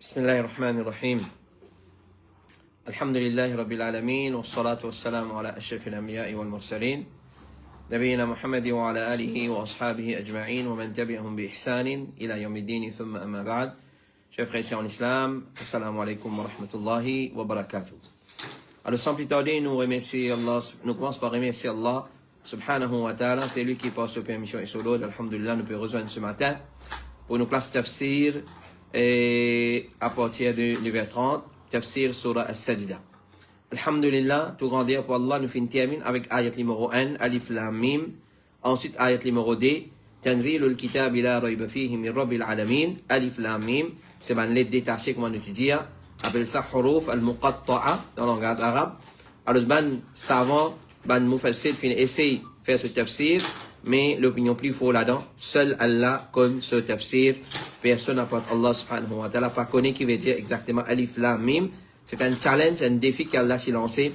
بسم الله الرحمن الرحيم الحمد لله رب العالمين والصلاة والسلام على أشرف الأنبياء والمرسلين نبينا محمد وعلى آله وأصحابه أجمعين ومن تبعهم بإحسان إلى يوم الدين ثم أما بعد. Chers frères et sœurs en islam, assalamu alaikum wa rahmatullahi wa barakatuh. Alors sans plus tarder, nous commençons par remercier Allah subhanahu wa ta'ala. C'est lui qui passe sur permission et sur l'autre. Alhamdulillah, nous pouvons rejoindre ce matin pour nos classes tafsir et à partir de 9h30, tafsir surah as-Sajda. Alhamdulillah, tout grandir pour Allah, nous terminons avec ayat numéro 1, alif lam mim. Ensuite, ayat numéro 2, tanzilul kitab la rayba fihi min rabbil alamin, alif lam mim. C'est une lettre détachée, comme on dit, appelle ça huruf al-muqatta'a dans le langage arabe. Alors, ben savant, ben mufassir, fin essaye de faire ce tafsir, mais l'opinion plus faux là-dedans, seul Allah connaît ce tafsir. Personne n'a pas Allah subhanahu wa ta'ala pas connaît qui veut dire exactement alif lam mim. C'est un challenge, un défi qu'Allah s'est lancé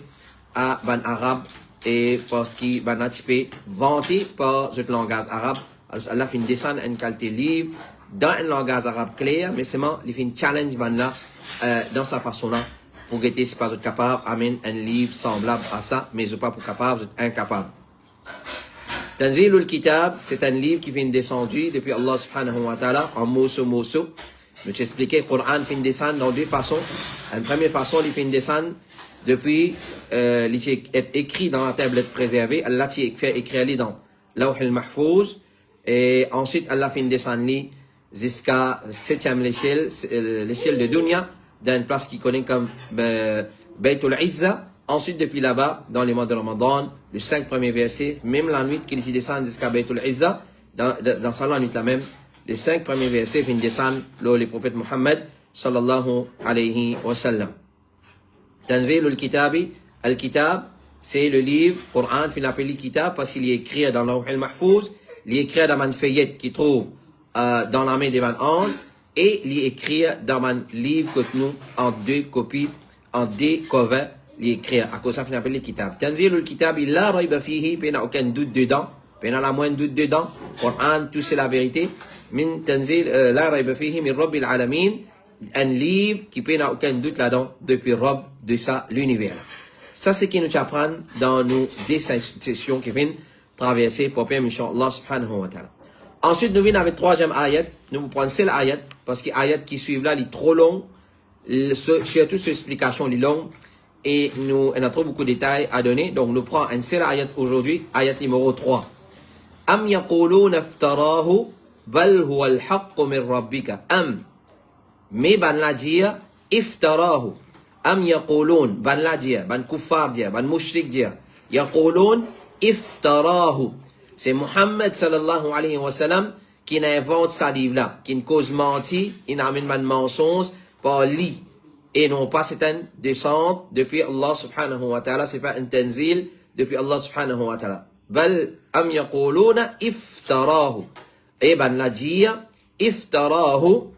à ban arabe et parce qu'il ban atypé vanté par ce langage arabe. Alors Allah fait descendre une qualité livre dans un langage arabe clair, mais seulement il fait une challenge ban là dans sa façon là pour guetter si pas vous êtes capable amener un livre semblable à ça, mais vous pas pour capable, vous êtes incapable. Tanzilul Kitab, c'est un livre qui vient descendu depuis Allah subhanahu wa ta'ala en morceaux. Je vais expliquer le Coran vient descendre dans deux façons. Une première façon, il vient descendre depuis, il est écrit dans la tablette préservée. Allah fait écrire dans Lawh al-Mahfouz. Et ensuite, Allah fait descendre jusqu'à 7e l'échelle de Dunya, dans une place qu'il connaît comme Baytul Izza. Ensuite, depuis là-bas, dans les mois de Ramadan, les 5 premiers versets, même la nuit qu'il s'y descend jusqu'à Baytul Izza, dans sa nuit là même, les 5 premiers versets viennent descendre le prophète Muhammad sallallahu alayhi wa sallam. Tanzilul Kitabi, Al-Kitab, c'est le livre, Coran, il appelle Kitab parce qu'il est écrit dans Lawh al-Mahfouz, il est écrit dans une feuillette qui trouve dans la main des 11, et il est écrit dans un livre que nous, en deux copies, en deux covers, l'écrire à cause ça qu'on appelle le kitab. Tanzilul kitab la rayba fihi, il n'y a aucun doute dedans, il n'y a la moindre doute dedans. Coran, tout c'est la vérité. Min tanzil la rayba fihi min rabbil alamin, un livre qui n'y a aucun doute là-dedans depuis Rabb de ça l'univers. Ça c'est ce qui nous apprend dans nos deux sessions qui viennent traverser pour permettre inshallah subhanahu wa ta'ala. Ensuite nous venons avec troisième ayat. Nous prenons cette ayat parce que ayat qui suivent là, il est trop long. Surtout cette explication est longue. Et on a trop beaucoup de détails à donner. Donc, nous prenons un seul ayat aujourd'hui, ayat numéro 3. Am yaquluna iftarahu bal huwa al-haqqu min rabbika. Am. Mais ban la dire iftarahu. Am yaqulun. Ban la dire. Ban kuffar dire. Ban mushrik dire. Yaqulun iftarahu. C'est Muhammad sallallahu alayhi wa sallam qui invente sa livre là. Qui ne cause menti. Il n'amène pas de mensonge par lit. Et non pas c'est une descente depuis Allah subhanahu wa ta'ala, c'est pas un tanzil depuis Allah subhanahu wa ta'ala. Bal am yaquluna iftarahu. Et ben la dire iftarahu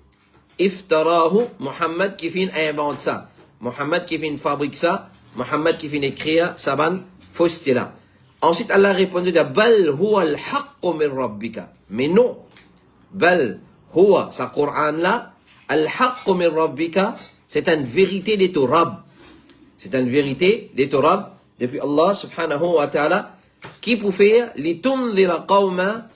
Muhammad qui fin invente ça. Muhammad qui fin fabrique ça. Muhammad qui fin écrire ça ban faustila. Ensuite Allah répondit de bal huwa al-haqqu min rabbika. Mais non. Bal huwa sa Coran là al-haqqu min rabbika. C'est une vérité de Torah. C'est une vérité de Torah depuis Allah subhanahu wa ta'ala qui peut faire li tunzira qawma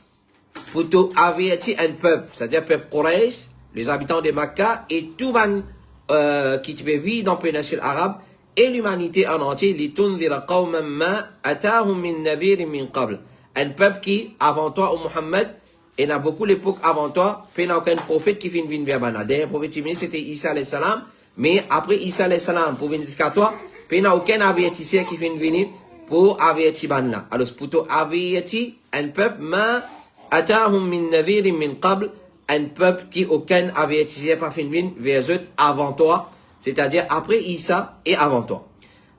pour avertir un peuple, c'est-à-dire peuple Quraysh, les habitants de Makkah et tout le monde qui vit dans la péninsule arabe et l'humanité en entier li tunzira qawma ma atahum min nadhir min qabl. Un peuple qui avant toi au Muhammad et il y a beaucoup l'époque avant toi, il n'y a aucun prophète qui finit vers Banader. Le prophète c'était Isa alayhi salam. Mais après Isa alayhi salam, pour venir jusqu'à toi, il n'y a aucun avertisseur qui vient venir pour avertir Banna. Alors, pour avertir un peuple, ma atahum min nadhirin min qabl, un peuple qui aucun avertisseur pas venir vers eux avant toi, c'est-à-dire après Isa et avant toi.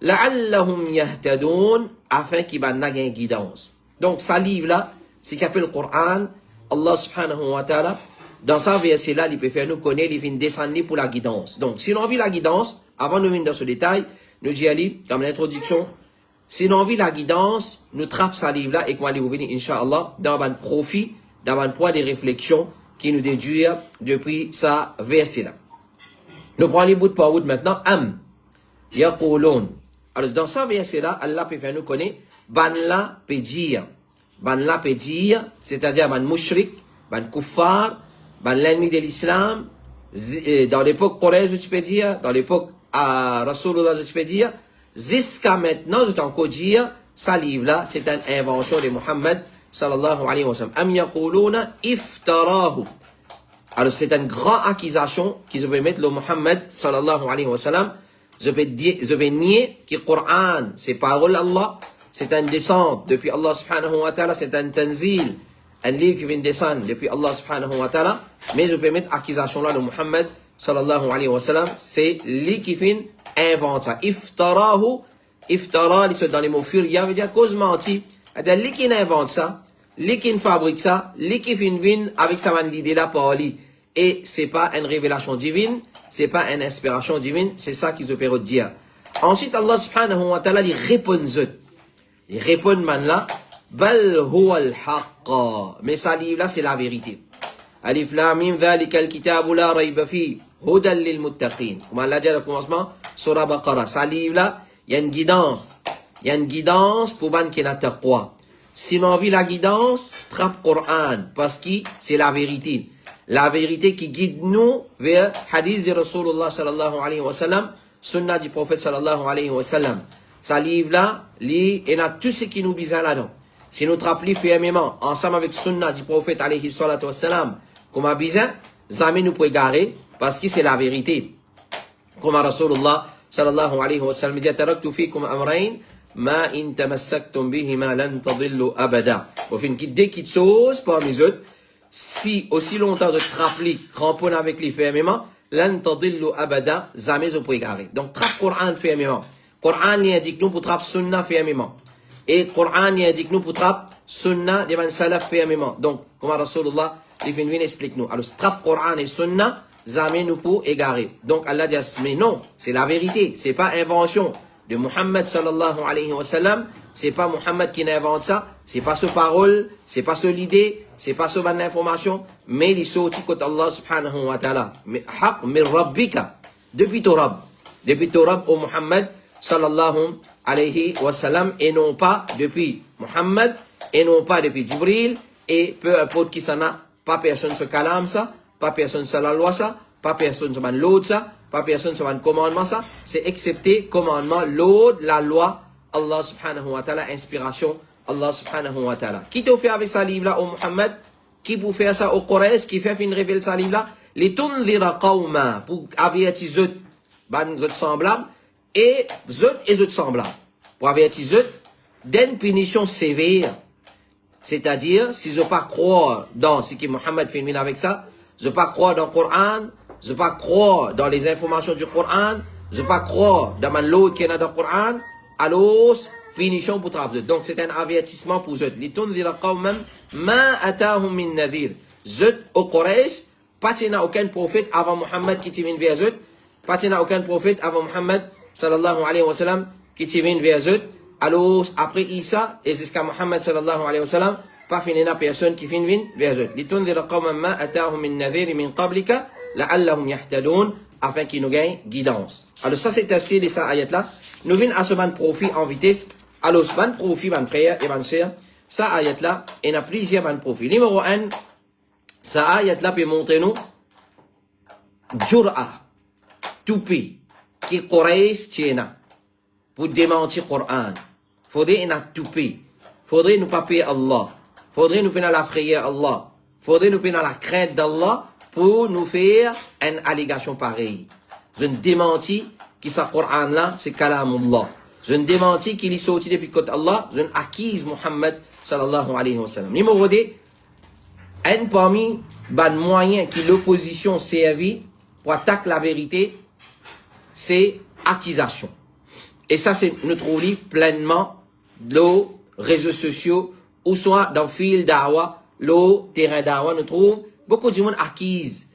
La'allahum yahtadoun, afin qu'il Banna gagne guidance. Donc, ça livre là, c'est qu'appelle le Coran, Allah subhanahu wa ta'ala, dans sa verset là, il peut faire nous connaître, il vient descendre pour la guidance. Donc, si l'on vit la guidance, avant de venir dans ce détail, nous disons, comme l'introduction, si l'on vit la guidance, nous trappe sa livre là et qu'on va venir, Inch'Allah, dans un profit, dans un point de réflexion qui nous déduit depuis sa verset là. Nous prenons les bouts de paroles maintenant. Am. Yaqulun. Alors, dans ce verset-là, Allah peut faire nous connaître. Ban la peut dire. Ban la peut dire, c'est-à-dire ban mushrik, ban kuffar, ban l'ennemi de l'islam. Dans l'époque Quraysh, tu peux dire. Dans l'époque Rasulullah, tu peux dire. Jusqu'à maintenant, je t'en peux dire. Ça livre-là, c'est une invention de Muhammad sallallahu alayhi wa sallam. Am yaquluna iftarahu. Alors, c'est une grande accusation qu'ils veulent mettre le Muhammad sallallahu alayhi wa sallam. Je vais nier que le Coran, c'est parole d'Allah, c'est une descente depuis Allah subhanahu wa ta'ala, c'est un tanzil, un livre qui vient descendre depuis Allah subhanahu wa ta'ala, mais je peux mettre accusation là de Muhammad sallallahu alayhi wa sallam, c'est lui qui vient inventer. Iftarahu, iftara, dans les mots furia, veut dire cause menti. C'est-à-dire, lui qui invente ça, lui qui fabrique ça, lui qui vient avec sa l'idée là par lui. Et c'est pas une révélation divine, c'est pas une inspiration divine, c'est ça qu'ils opèrent dire. Ensuite, Allah subhanahu wa ta'ala, il répond zut. Il répond man bal huwa al-haqqa. Mais ça livre là, c'est la vérité. Alif lam mim dhalika al-kitabu la rayba fi hudan lil muttaqin. Comme Allah dit au commencement, surah Baqarah. Ça livre là, il y a une guidance. Il y a une guidance pour ban qui n'a taqwa. Si l'on vit la guidance, trappe Coran, parce que c'est la vérité. La vérité qui guide nous vers hadith de Rasulullah sallallahu alayhi wa sallam, sunnah du prophète sallallahu alayhi wa sallam. Ça livre là, il y a tout ce qui nous besoin là-dedans. Si nous trappons fermement, ensemble avec sunnah du prophète alayhi salatu wa sallam, comme a besoin, jamais nous pouvons garer, parce que c'est la vérité. Comme Rasulullah sallallahu alayhi wa sallam dit, taraktu fikum amrayn, ma in tamassaktum bihima lan tadillu abada. Au fin, dès qu'il chose parmi eux, si aussi longtemps je trappe les cramponne avec les fermement, lan tadillu abada, jamais je pourrai garer. Donc, trappe Coran fermement. Coran y indique nous pour trappe sunnah fermement. Et Coran y indique nous pour trappe sunnah devant salaf fermement. Donc, comme Rasulullah, les films explique nous. Alors, trappe Coran et sunnah, jamais nous pour égarer. Donc, Allah dit, mais non, c'est la vérité, c'est pas invention de Muhammad sallallahu alayhi wa sallam, c'est pas Muhammad qui invente ça, c'est pas ce parole, c'est pas ce l'idée, c'est pas ce bonne information, mais il sorti côté Allah subhanahu wa ta'ala. Mais haq min rabbika, depuis ton Rabb au Muhammad sallallahu alayhi wa sallam, et non pas depuis Muhammad, et non pas depuis Jibril, et peu importe qui s'en a, pas personne se calame ça, pas personne se la loi ça, pas personne se man l'autre ça, pas personne se man commandement ça, c'est excepté commandement, l'autre, la loi, Allah subhanahu wa ta'ala, inspiration, Allah subhanahu wa ta'ala. Qui t'a fait avec sa livre là au Muhammad? Qui pour faire ça au Quraysh? Qui fait une révèle sa livre là? Les tunzira qawma, pour avertir zut, ban zut semblable, et zut semblable. Pour avertir zut, d'une punition sévère. C'est-à-dire, si je ne pas croire dans ce que Muhammad fait avec ça, je ne pas croire dans le Coran, je ne pas croire dans les informations du Coran, je ne pas croire dans l'autre qui est dans le Coran, alors, punition pour travailler. Donc, c'est un avertissement pour eux. Litunzira qawman ma atahum min nadhir. Zut au Quraysh, pas qu'il n'y a aucun prophète avant Muhammad qui t'y vers eux, pas qu'il n'y a aucun prophète avant Muhammad sallallahu alayhi wa sallam qui t'y vers eux. Alors, après Isa, et jusqu'à Muhammad sallallahu alayhi wa sallam, pas fini la personne qui vient vers eux. Litunzira qawman ma atahum min nadhir min qablika, la'allahum yahtadoun, afin qu'ils nous gagnent guidance. Alors, ça, c'est tafsir de cette ayat-là. Nous venons à ce ban profit en vitesse. Alors, ce ban profit, ban frère et ban sœur, ça ayat-là, il y a plusieurs ban profit. Numéro 1, ça ayat-là peut montrer nous, jur'a, toupé, qui Quraysh tiena, pour démentir le Coran. Faudrait nous toupé. Faudrait nous pas payer Allah. Faudrait nous payer la frayeur Allah. Faudrait nous payer la crainte d'Allah pour nous faire une allégation pareille. Je ne démentis qui sa Coran là, c'est kalamullah. Je ne démentis qu'il est sorti depuis côté Allah, je ne acquise Muhammad sallallahu alayhi wa sallam. Numéro 2, un parmi les moyens qui l'opposition servit pour attaquer la vérité, c'est accusation. Et ça, c'est nous trouvons pleinement les réseaux sociaux, ou soit dans le fil d'Awa, le terrain d'Awa, nous trouvons beaucoup de monde acquise.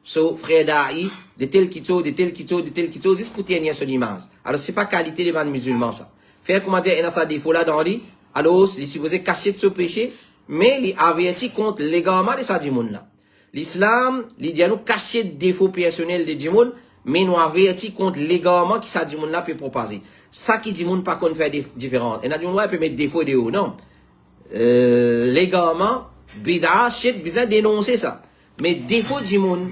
So, frère d'Aï, de tel kito, de tel kito, de tel kito, juste pour tenir son image. Alors, c'est pas qualité des musulmans, ça. Faire comment dire, il y a ça défaut là dans lui. Alors, il est supposé cacher de ce péché, mais il avertit contre légalement de ça du monde là. L'islam, il dit à nous cacher de défauts personnels de du monde, mais nous avertis contre l'égarement qui ça du monde là peut proposer. Ça qui dit monde pas qu'on fait différence. Et n'a dit ouais peut mettre défaut de haut, non. L'égarement, bid'a, shit, bizarre dénoncer ça. Mais défaut du monde,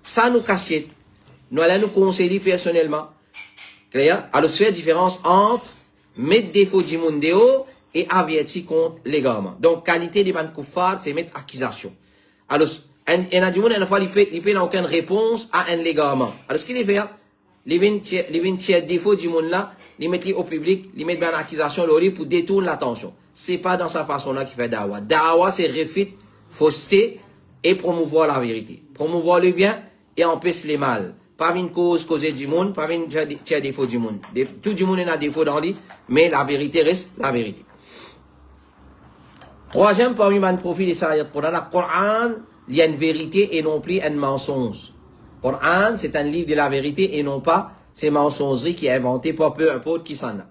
ça nous casse. Nous allons nous conseiller personnellement. Clair? Alors, faire différence entre mettre défaut du monde de haut et avertir contre l'égarement. Donc, qualité des bandes koufar, c'est mettre accusation. Alors, un du monde, il peut n'a aucune réponse à un l'égarement. Alors, ce qu'il fait, les 20 défauts du monde là, les mettre au public, les mettre dans l'accusation pour détourner l'attention. C'est pas dans sa façon là qu'il fait dawa. Dawa, c'est refit, fausseté et promouvoir la vérité. Promouvoir le bien et empêcher les mal. Pas une cause causée du monde, pas une tiers défaut du monde. Tout du monde a défaut dans lui, mais la vérité reste la vérité. Troisième, parmi les profils des ayats Coran, le Coran, il y a une vérité et non plus un mensonge. Le Coran, c'est un livre de la vérité et non pas ces mensongeries qui est inventé par peu importe qui s'en a.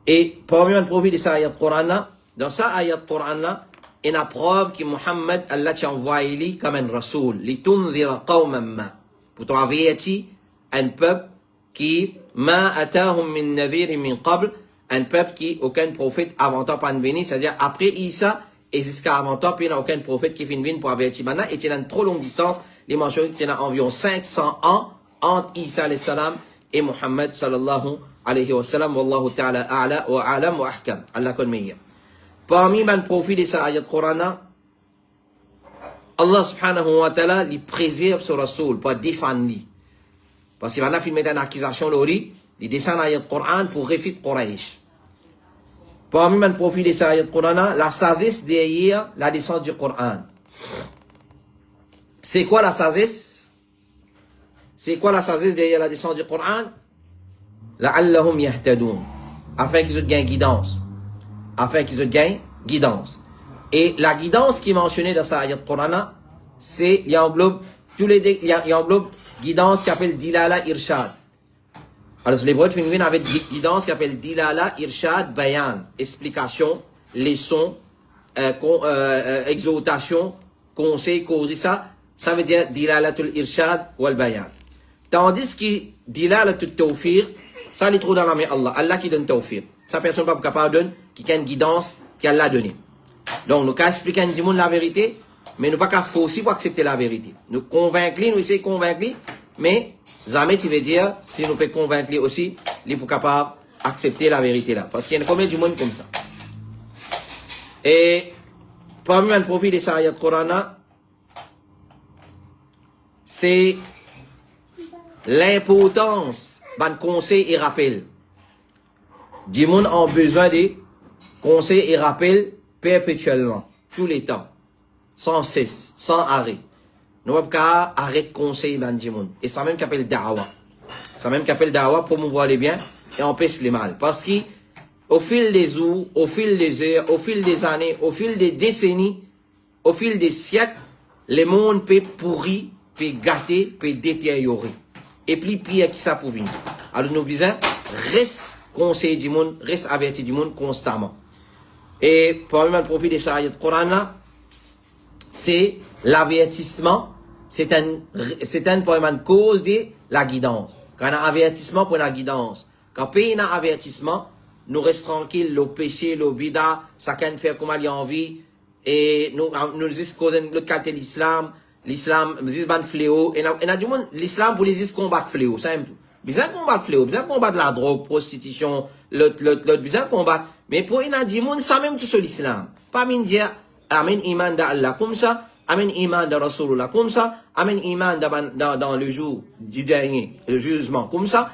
Et parmi les profils des ayats Coran, dans ça ayat Coran là, il y a une preuve que Muhammad, Allah t'a envoyé comme un rasoul, li tunzira qawman ma. Pour t'avertir un peuple qui ma atahum min nadhir min qabl, un peuple qui aucun prophète avant toi pas venu, c'est-à-dire après Isa et jusqu'à avant toi, puis il n'y a aucun prophète qui vient pour avertir maintenant, et il y a une trop longue distance, les mentions qu'il y a environ 500 ans entre Isa alayhi salam et Muhammad sallallahu alayhi wa sallam, wallahu ta'ala a'la wa a'lam wa ahkam. Allah connaît meilleur. Parmi les profils de sa ayat Qur'an, Allah subhanahu wa ta'ala lui préserve ce rasoul pour défendre lui. Parce qu'il va faire une accusation lui, il descend l'ayat Qur'an pour refuter Quraysh. Parmi les profils de sa ayat Qur'an, la sagesse derrière la descente du Qur'an. C'est quoi la sagesse? C'est quoi la sagesse derrière la descente du Qur'an? La'allahum yahtadoun. Afin qu'ils aient gain guidance. Afin qu'ils aient gain guidance. Et la guidance qui est mentionnée dans sa ayat Qur'an, c'est, il englobe il englobe guidance qui appelle Dilala Irshad. Alors, les brottes féminines avec guidance qui appelle Dilala Irshad Bayan. Explication, leçon, exhortation, conseil, cause, ça veut dire Dilalatul Irshad wal Bayan. Tandis que Dilalatul Tawfiq, ça les trouve dans la main Allah. Allah qui donne Tawfiq. Ça personne pas capable de donner, qui a une guidance, qui a la donné. Donc, nous, quand expliquer à nous la vérité, mais nous pas qu'à forcer pour accepter la vérité. Nous convaincre, nous essayons de convaincre, mais jamais tu veux dire, si nous pouvons convaincre aussi, il est capable d'accepter la vérité là. Parce qu'il y a combien de monde comme ça. Et, parmi les profils des ayats Qur'an, c'est l'importance d'un conseil et rappel. Du monde a besoin de conseils et rappels perpétuellement, tous les temps, sans cesse, sans arrêt. Nous n'avons pas arrêter de conseil dans le monde. Et ça même qu'appelle da'wa. Ça même qu'appelle da'wa pour promouvoir les biens et empêcher les mal. Parce qu'au fil des jours, au fil des heures, au fil des années, au fil des décennies, au fil des siècles, le monde peut pourrir, peut gâter, peut détériorer. Et plus pire qui ça pour venir. Alors nous disons, reste conseil du monde, reste averti du monde constamment. Et parmi les profils des ayats Qur'an, c'est l'avertissement, c'est une cause de la guidance. Quand on a avertissement pour la guidance, quand on a avertissement, nous restons tranquilles, le péché, le bida, chacun fait comme il a envie, et nous disons cause le qualité de l'islam, nous disons ban fléau, et on a du monde, l'islam pour les disent combattre fléau, ça aime tout. Bien combattre fléau, bien combattre la drogue, prostitution, l'autre, bien combattre. Mais pour une dit monde, ça même tout sur l'islam. Pas min dire, amen iman d'Allah comme ça, amen iman de Rasulullah comme ça, amen iman dans le jour du dernier, le jugement comme ça,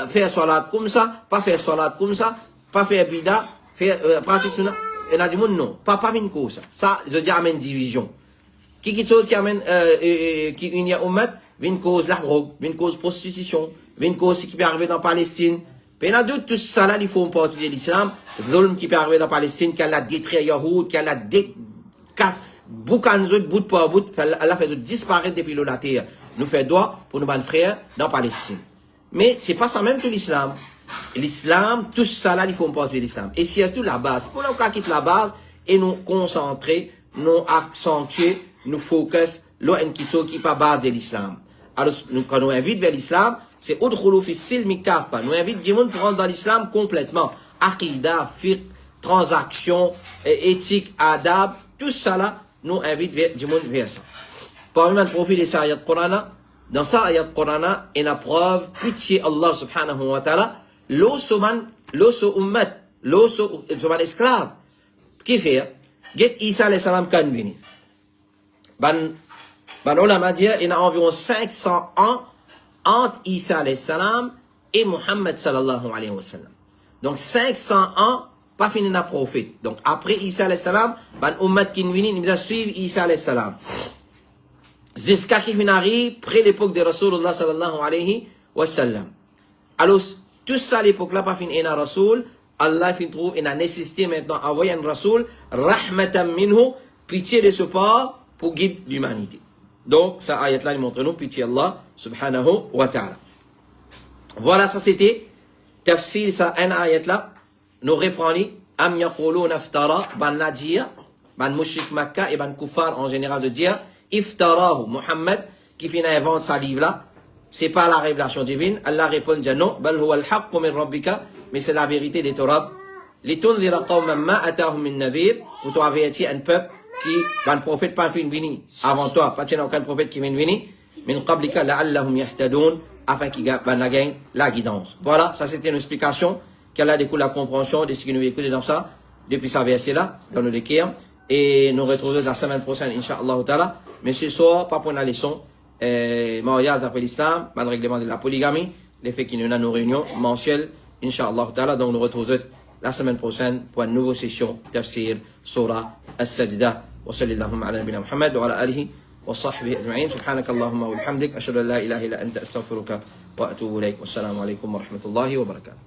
faire salat comme ça, pas faire salat comme ça, pas faire bida, faire pratique sunna. Et a dit monde non, pas min cause. Ça, je dis amen division. Qui chose qui amène, qui unit ummat, une cause la drogue, une cause prostitution, une cause qui peut arriver dans Palestine. Il y a d'autres, tout ça là, il faut partie de l'islam. Zulm qui peut arriver dans Palestine, qui a la détruire Yahoud, qui a la boucan bout par bout, Allah fait disparaître depuis la terre. Nous fait droit pour nos frères dans Palestine. Mais c'est pas ça même tout l'islam. L'islam, tout ça là, il faut partie de l'islam. Et surtout la base. Pour nous quitter la base et nous concentrer, nous accentuer, nous focus, l'on qui pas base de l'islam. Alors, quand nous invite vers l'islam, c'est udkhulu fi silmi kafa. Nous invite du monde pour rentrer dans l'islam complètement. Aqidah, fiqh, transactions, éthique, adab, tout ça là, nous invite du monde vers ça. Parmi les profils de cette ayat Qur'ana, dans cette ayat Qur'ana, il y a une preuve, pitié Allah subhanahu wa ta'ala, l'osso ummat, l'osso esclave, qui fait, get Isa alayhi salam kan vini. Ban ulama dit, il y a environ 500 ans entre Isa alayhi salam et Muhammad sallallahu alayhi wa sallam. Donc 500 ans, pas fini na prophète. Donc après Isa alayhi salam, ban ummat qui vini, ils ont suivi Isa alayhi salam. Jusqu'à qui arrive près l'époque de Rasulullah sallallahu alayhi wa sallam. Alors, tout ça à l'époque-là, pas fini na Rasul, Allah fin trouve une nécessité maintenant d'envoyer un Rasul, rahmatan minhu, pitié de ce part pour guider l'humanité. Donc, ça ayat-là, il montre nous pitié Allah subhanahu wa ta'ala. Voilà, ça c'était tafsir, ça, un ayat-là, nous reprenons, am yaqulun aftara, ban la dire, ban mushrik Makkah et ban kuffar en général de dire, iftarahu, Muhammad, qui finit invente sa livre-là, c'est pas la révélation divine, Allah répond, non, bal huwa al-haqqu min rabbika, mais c'est la vérité des Torah. Litunzira qawman ma atahum min nadhir, pour toi avertir un peuple qui, un prophète pas fin vini, avant toi, pas aucun prophète qui vient vini, min qablika la'allahum yahtadoun, afin qu'il gagne la guidance. Voilà, ça c'était une explication, qu'Allah découle la compréhension de ce qui nous écoute dans ça, depuis ce verset-là, dans le déquire, et nous retrouvons la semaine prochaine, Inch'Allah ta'ala, mais ce soir, pas pour la leçon, mariage après l'islam, le règlement de la polygamie, les faits qu'il y a nos réunions mensuelles, Inch'Allah ta'ala, donc nous retrouvons la semaine prochaine pour une nouvelle session tafsir surah as-sajda wa sallallahu ala nabina Muhammad wa ala alihi wa sahbihi ajma'in subhanaka Allahumma wa bihamdik ashhadu an la ilaha illa anta astaghfiruka wa atubu ilayk wassalamu alaykum wa rahmatullahi wa barakatuh.